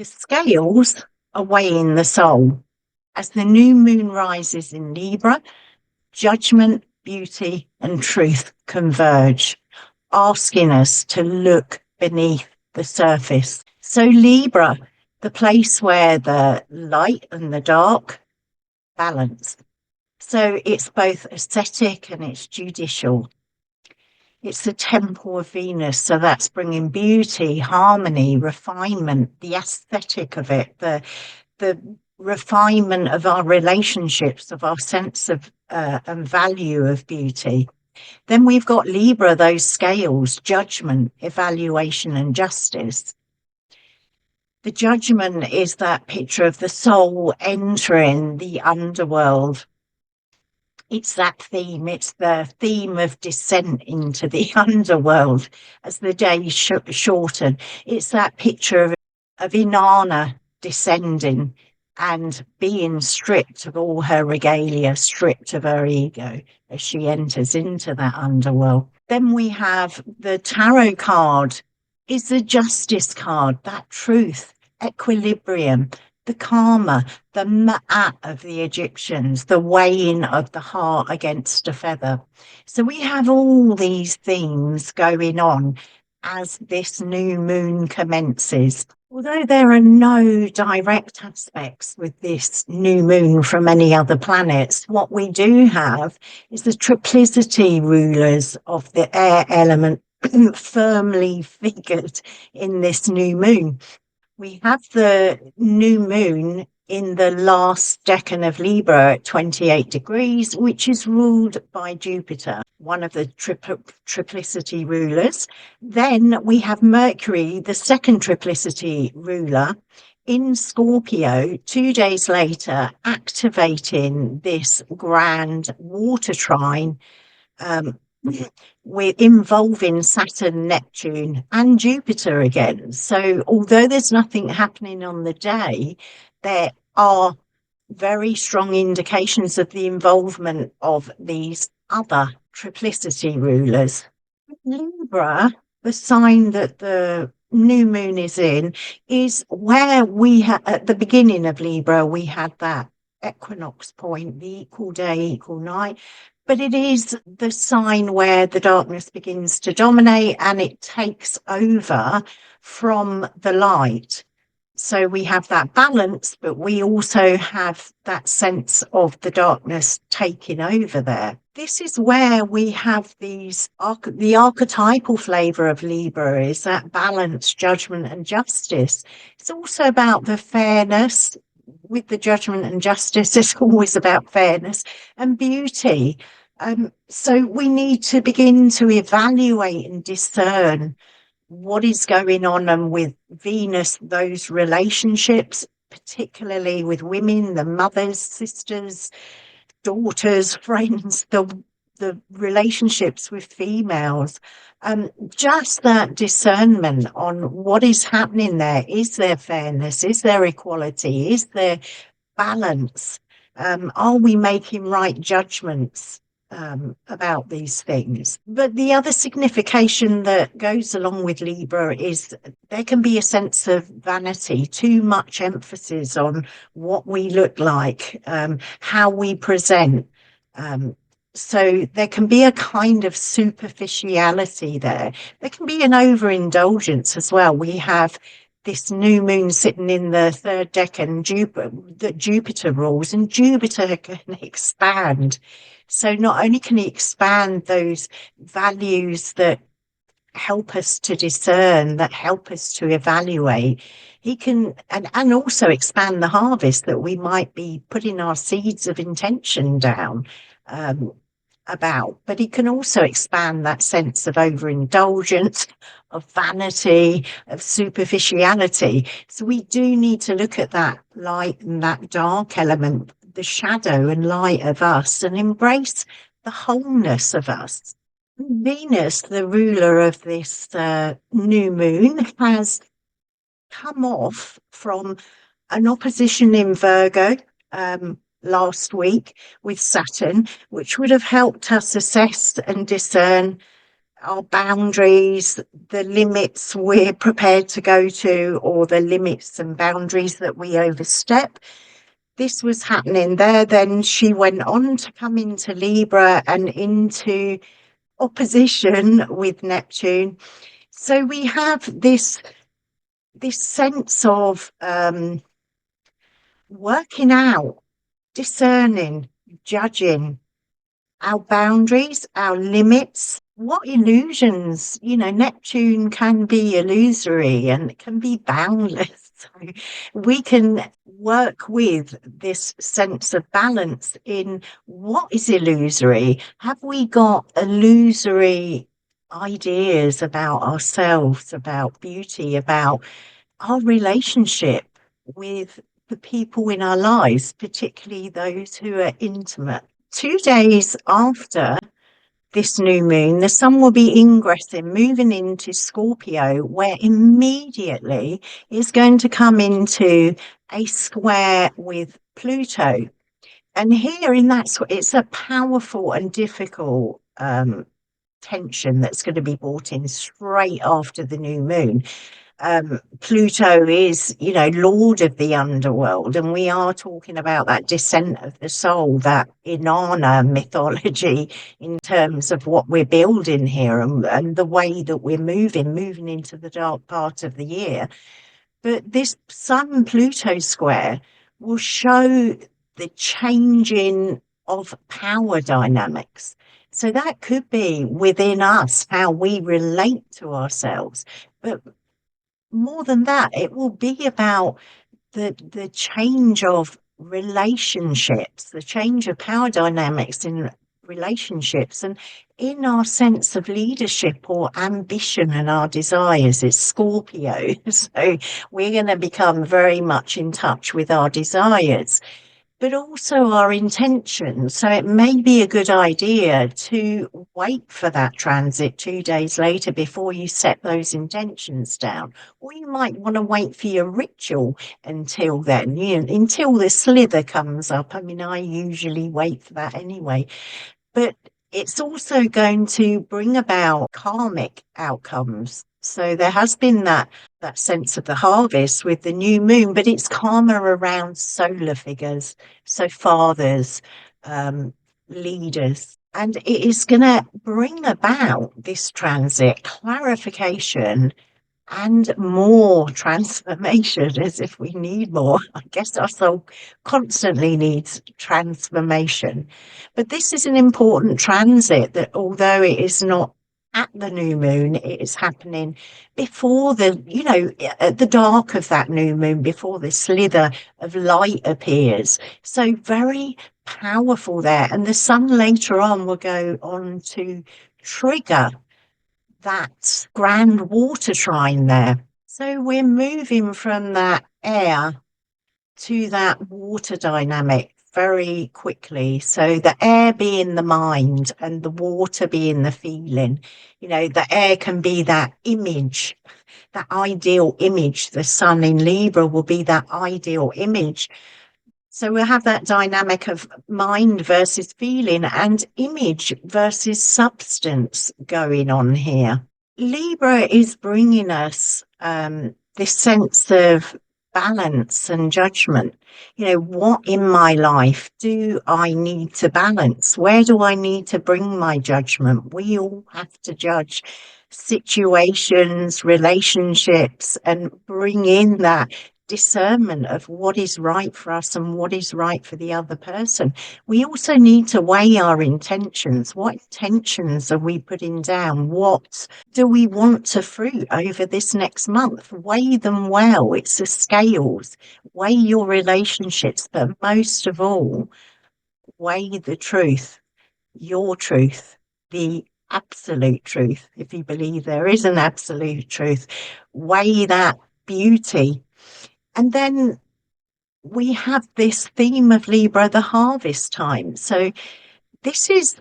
The scales are weighing the soul. As the new moon rises in Libra, judgment, beauty, and truth converge, asking us to look beneath the surface. So, Libra, the place where the light and the dark balance. So, it's both ascetic and it's judicial. It's the temple of Venus, so that's bringing beauty, harmony, refinement, the aesthetic of it, the refinement of our relationships, of our sense of and value of beauty. Then we've got Libra, those scales, judgment, evaluation, and justice. The judgment is that picture of the soul entering the underworld. It's that theme. It's the theme of descent into the underworld as the days shorten. It's that picture of Inanna descending and being stripped of all her regalia, stripped of her ego as she enters into that underworld. Then we have the tarot card is the justice card, that truth, equilibrium, the karma, the ma'at of the Egyptians, the weighing of the heart against a feather. So we have all these themes going on as this new moon commences. Although there are no direct aspects with this new moon from any other planets, what we do have is the triplicity rulers of the air element firmly figured in this new moon. We have the new moon in the last decan of Libra at 28 degrees, which is ruled by Jupiter, one of the triplicity rulers. Then we have Mercury, the second triplicity ruler, in Scorpio 2 days later, activating this grand water trine we're involving Saturn, Neptune, and Jupiter again. So although there's nothing happening on the day, there are very strong indications of the involvement of these other triplicity rulers. Libra, the sign that the new moon is in, is where we had at the beginning of Libra, we had that equinox point, the equal day, equal night. But it is the sign where the darkness begins to dominate and it takes over from the light. So we have that balance, but we also have that sense of the darkness taking over there. This is where we have the archetypal flavor of Libra is that balance, judgment, and justice. It's also about the fairness. With the judgment and justice, it's always about fairness and beauty. So we need to begin to evaluate and discern what is going on, and with Venus, those relationships, particularly with women, the mothers, sisters, daughters, friends, the relationships with females, just that discernment on what is happening there. Is there fairness? Is there equality? Is there balance? Are we making right judgments about these things? But the other signification that goes along with Libra is there can be a sense of vanity, too much emphasis on what we look like, how we present. So there can be a kind of superficiality there. There can be an overindulgence as well. We have this new moon sitting in the third decan that Jupiter rules, and Jupiter can expand. So not only can he expand those values that help us to discern, that help us to evaluate, he can, and also expand the harvest that we might be putting our seeds of intention down about. But he can also expand that sense of overindulgence, of vanity, of superficiality. So we do need to look at that light and that dark element, the shadow and light of us, and embrace the wholeness of us. Venus, the ruler of this new moon, has come off from an opposition in Virgo last week with Saturn, which would have helped us assess and discern our boundaries, the limits we're prepared to go to, or the limits and boundaries that we overstep. This was happening there. Then she went on to come into Libra and into opposition with Neptune. So we have this sense of working out, discerning, judging our boundaries, our limits. What illusions, Neptune can be illusory and it can be boundless. So we can work with this sense of balance in what is illusory. Have we got illusory ideas about ourselves, about beauty, about our relationship with the people in our lives, particularly those who are intimate? 2 days after this new moon, the sun will be ingressing, moving into Scorpio, where immediately it's going to come into a square with Pluto. And here in that square, it's a powerful and difficult tension that's going to be brought in straight after the new moon. Pluto is, lord of the underworld, and we are talking about that descent of the soul, that Inanna mythology in terms of what we're building here, and the way that we're moving into the dark part of the year. But this Sun Pluto square will show the changing of power dynamics. So that could be within us, how we relate to ourselves. But more than that, it will be about the change of relationships, the change of power dynamics in relationships, and in our sense of leadership or ambition and our desires. It's Scorpio, so we're going to become very much in touch with our desires, but also our intentions. So it may be a good idea to wait for that transit 2 days later before you set those intentions down. Or you might want to wait for your ritual until then, until the slither comes up. I mean, I usually wait for that anyway. But it's also going to bring about karmic outcomes. So there has been that sense of the harvest with the new moon, but it's karma around solar figures, so fathers, leaders. And it is going to bring about this transit clarification and more transformation, as if we need more. I guess our soul constantly needs transformation. But this is an important transit that, although it is not at the new moon, it is happening before at the dark of that new moon, before the slither of light appears. So very powerful there. And the sun later on will go on to trigger that grand water trine there. So we're moving from that air to that water dynamic very quickly. So the air being the mind and the water being the feeling. The air can be that image, that ideal image. The sun in Libra will be that ideal image. So we'll have that dynamic of mind versus feeling and image versus substance going on here. Libra is bringing us this sense of balance and judgment. What in my life do I need to balance? Where do I need to bring my judgment? We all have to judge situations, relationships, and bring in that discernment of what is right for us and what is right for the other person. We also need to weigh our intentions. What intentions are we putting down? What do we want to fruit over this next month? Weigh them well. It's the scales. Weigh your relationships, but most of all, weigh the truth, your truth, the absolute truth. If you believe there is an absolute truth, weigh that beauty. And then we have this theme of Libra, the harvest time. So this is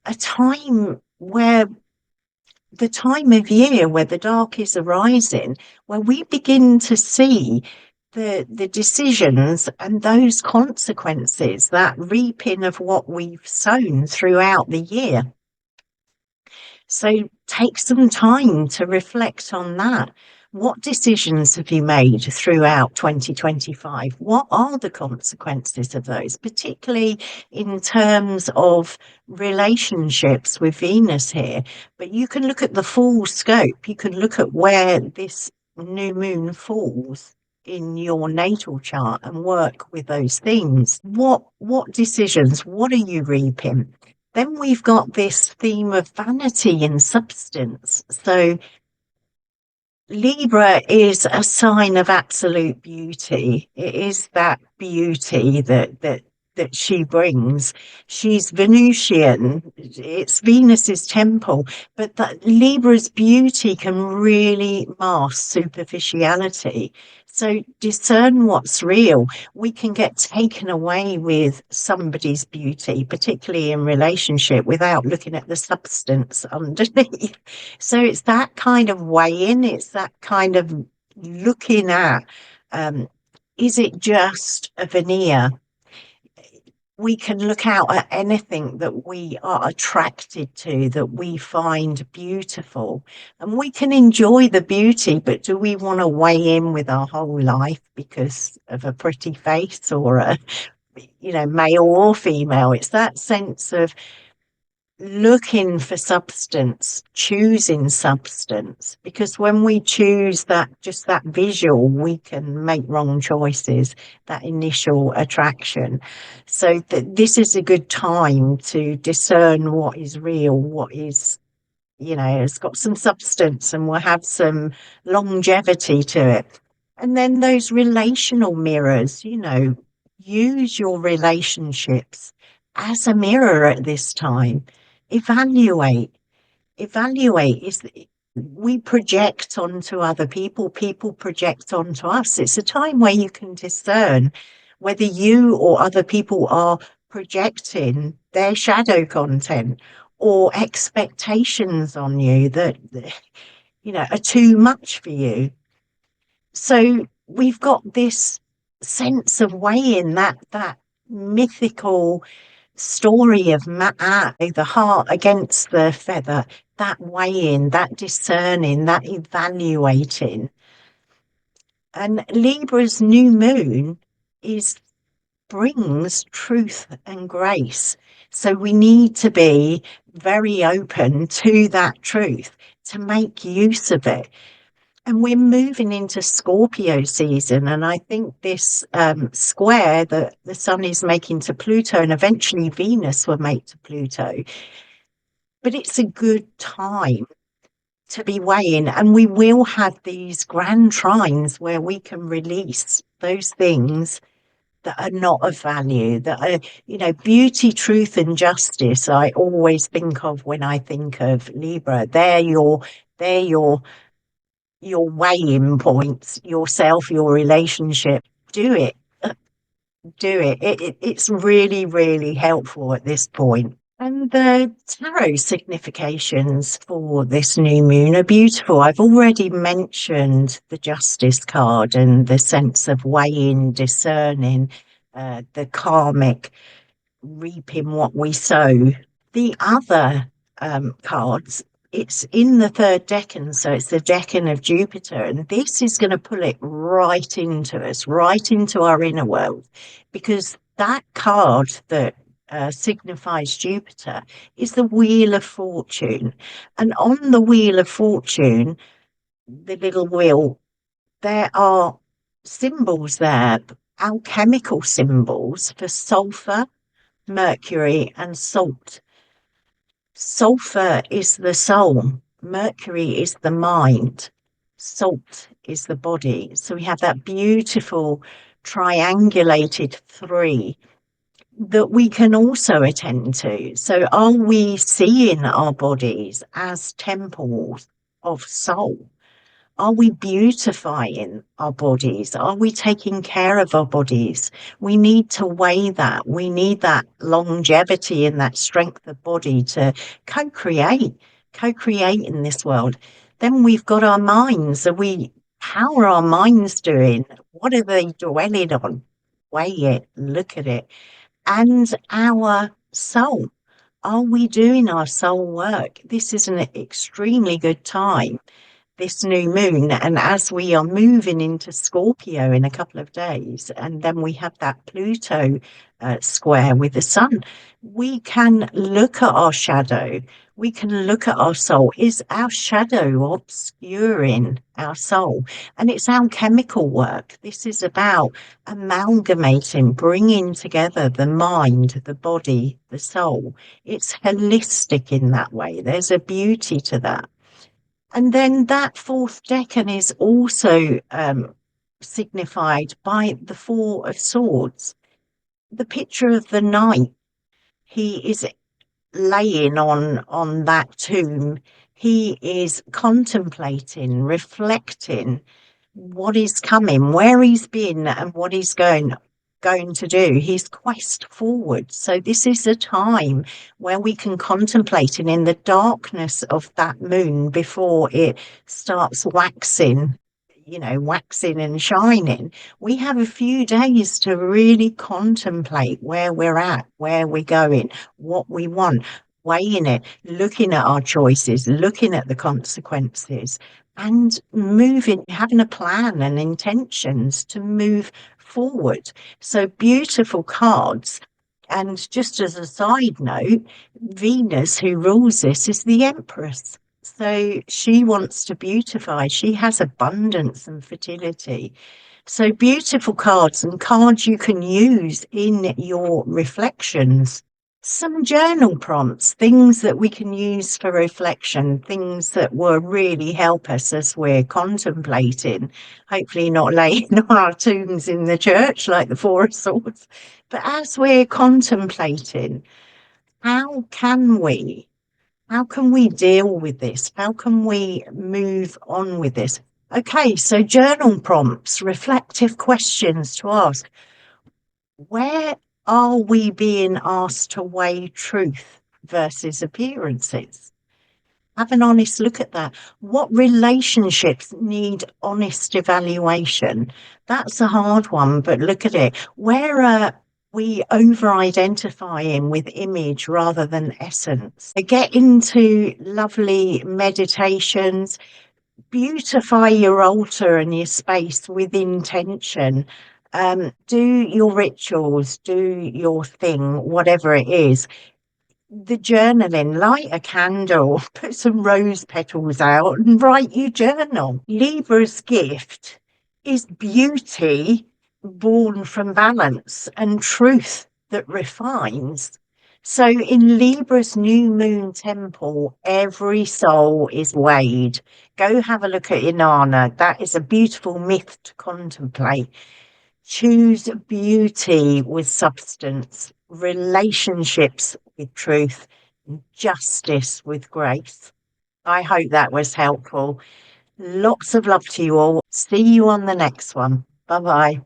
a time where the time of year where the dark is arising, where we begin to see the decisions and those consequences, that reaping of what we've sown throughout the year. So take some time to reflect on that. What decisions have you made throughout 2025? What are the consequences of those, particularly in terms of relationships with Venus here? But you can look at the full scope. You can look at where this new moon falls in your natal chart and work with those things. What decisions? What are you reaping? Then we've got this theme of vanity and substance. So Libra is a sign of absolute beauty. It is that beauty that she brings. She's Venusian. It's Venus's temple, but that Libra's beauty can really mask superficiality. So discern what's real. We can get taken away with somebody's beauty, particularly in relationship, without looking at the substance underneath. So it's that kind of weighing, it's that kind of looking at, um, is it just a veneer? We can look out at anything that we are attracted to, that we find beautiful, and we can enjoy the beauty, but do we want to weigh in with our whole life because of a pretty face or a, male or female? It's that sense of looking for substance, choosing substance, because when we choose that, just that visual, we can make wrong choices, that initial attraction. So this is a good time to discern what is real, what is, it's got some substance and will have some longevity to it. And then those relational mirrors, use your relationships as a mirror at this time. Evaluate. Evaluate is we project onto other people, people project onto us. It's a time where you can discern whether you or other people are projecting their shadow content or expectations on you that are too much for you. So we've got this sense of weighing that mythical story of the heart against the feather, that weighing, that discerning, that evaluating. And Libra's new moon is brings truth and grace. So we need to be very open to that truth, to make use of it. And we're moving into Scorpio season, and I think this square that the Sun is making to Pluto, and eventually Venus will make to Pluto. But it's a good time to be weighing, and we will have these grand trines where we can release those things that are not of value, that are, beauty, truth, and justice. I always think of when I think of Libra. They're your weighing points, yourself, your relationship. Do it. Do it. It's really, really helpful at this point. And the tarot significations for this new moon are beautiful. I've already mentioned the Justice card and the sense of weighing, discerning, the karmic, reaping what we sow. The other cards, it's in the third decan, so it's the decan of Jupiter, and this is going to pull it right into us, right into our inner world, because that card that signifies Jupiter is the Wheel of Fortune. And on the Wheel of Fortune, the little wheel, there are symbols there, alchemical symbols for sulfur, mercury, and salt. Sulfur is the soul, mercury is the mind, salt is the body. So we have that beautiful triangulated three that we can also attend to. So are we seeing our bodies as temples of soul? Are we beautifying our bodies? Are we taking care of our bodies? We need to weigh that. We need that longevity and that strength of body to co-create in this world. Then we've got our minds. How are our minds doing? What are they dwelling on? Weigh it, look at it. And our soul. Are we doing our soul work? This is an extremely good time, this new moon. And as we are moving into Scorpio in a couple of days, and then we have that Pluto square with the sun, we can look at our shadow. We can look at our soul. Is our shadow obscuring our soul? And it's alchemical work. This is about amalgamating, bringing together the mind, the body, the soul. It's holistic in that way. There's a beauty to that. And then that fourth decan is also signified by the Four of Swords. The picture of the knight, he is laying on that tomb. He is contemplating, reflecting what is coming, where he's been, and what he's going to do, his quest forward. So this is a time where we can contemplate, and in the darkness of that moon before it starts waxing, waxing and shining, we have a few days to really contemplate where we're at, where we're going, what we want, weighing it, looking at our choices, looking at the consequences, and moving, having a plan and intentions to move forward. So beautiful cards. And just as a side note, Venus, who rules this, is the Empress. So she wants to beautify. She has abundance and fertility. So beautiful cards, and cards you can use in your reflections. Some journal prompts, things that we can use for reflection, things that will really help us as we're contemplating, hopefully not laying on our tombs in the church like the Four of Swords, but as we're contemplating, how can we how can we deal with this? How can we move on with this? Okay, so journal prompts, reflective questions to ask. Where are we being asked to weigh truth versus appearances? Have an honest look at that. What relationships need honest evaluation? That's a hard one, but look at it. Where are we over identifying with image rather than essence? Get into lovely meditations, beautify your altar and your space with intention. Do your rituals, do your thing, whatever it is. The journaling, light a candle, put some rose petals out and write your journal. Libra's gift is beauty born from balance and truth that refines. So in Libra's new moon temple, every soul is weighed. Go have a look at Inanna. That is a beautiful myth to contemplate. Choose beauty with substance, relationships with truth, justice with grace. I hope that was helpful. Lots of love to you all. See you on the next one. Bye bye.